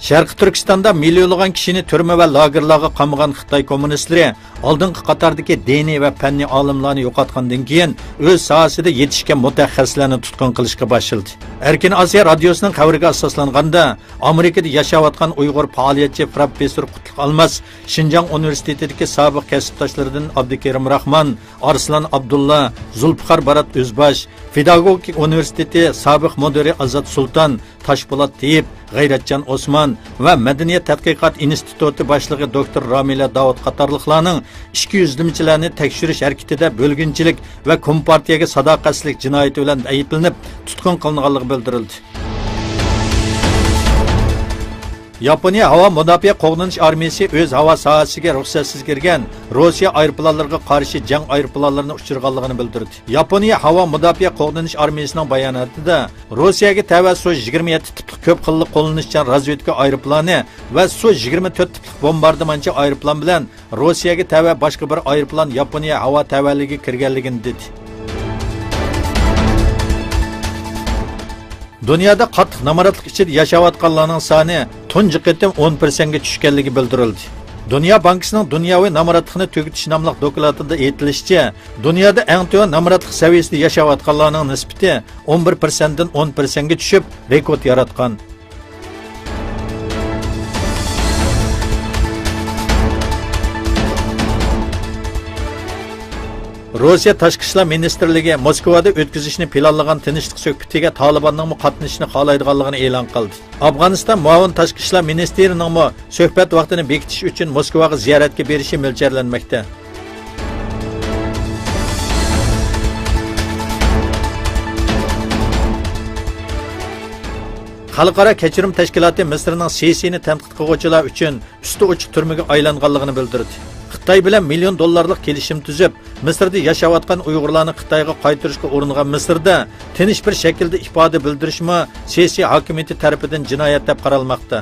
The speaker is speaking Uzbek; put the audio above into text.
Sharqi Turkistonda millionlagan kishini turma va lagerlarga qamagan Xitoy kommunistlari oldingi qatordagi diniy va fanniy olimlarni yo'qotgandan keyin o'z sohasida yetishgan mutaxassislarni tutqun qilishga boshladi. Erkin Osiyo radiosining xabariga asoslanganda, Amerikada yashayotgan Uyg'ur faoliyatchi professor Qutlug' Almas Shinjong universitetidagi sobiq kasbdoshlaridan Abdukerim Rahman, Arslan Abdulla, Zulfiqar Barat O'zbosh, Pedagogik universiteti sobiq mudiri Azat Sultan, Toshpo'lat Tiyib, G'ayratjon Osman va Madaniyat tadqiqot instituti boshlig'i doktor Ramila Davud qatorliqlarning 200 tekshirish harakatida bo'lginchilik va kompartiyaga sadoqatsizlik jinoyati bilan ayblanib tutqun qilinganligi bildirildi. Yaponiya havo mudofaa qo'g'dinish armiyasi o'z havo sohasiga ruxsatsiz kirgan Rossiya aeroplanlariga qarshi jang aeroplanlarini uchirganligini bildirdi. Yaponiya havo mudofaa qo'g'dinish armiyasining bayonotida Rossiyaga tava Su-27 tipli ko'p xilli qo'llanishchan razvedka aeroplani va Su-24 tipli bombardimonchi aeroplan bilan Rossiyaga tava boshqa bir aeroplan Yaponiya havo tavalligiga kirganligini dedi. Dunyoda qattiq namoratlik ichida yashayotganlarning soni tunji qitim 10% ga tushganligi bildirildi. Dunyo bankisining dunyoviy namoratlikni tugutish nomli dokladida aytilishicha, dunyoda eng to'g'ri namoratlik saviyasida yashayotganlarning nisbati 11% dan 10% ga tushib, rekord yaratgan. Rossiya Tashqi ishlar ministrligi Moskvada o'tkazishni planlagan tinchlik suhbatiga Talibanning qatnashishini xohlaydiganligini e'lon qildi. Afg'oniston muavin tashqi ishlar ministrining suhbat vaqtini bekitish uchun Moskvaga ziyoratga berishi mo'ljallanmoqda. Xalqaro kechirim tashkiloti Misrning Sisini tanqid qiluvchilar uchun usti ochiq turmaga aylanganligini bildirdi. Xitoy bilan million dollarlik kelishim tuzib, Misrda yashayotgan Uyg'urlarni Xitoyga qaytarishga uringan Misrda tinch bir shaklda ifoda bildirishmi Sisi hokimiyati tomonidan jinoyat deb qaralmoqda.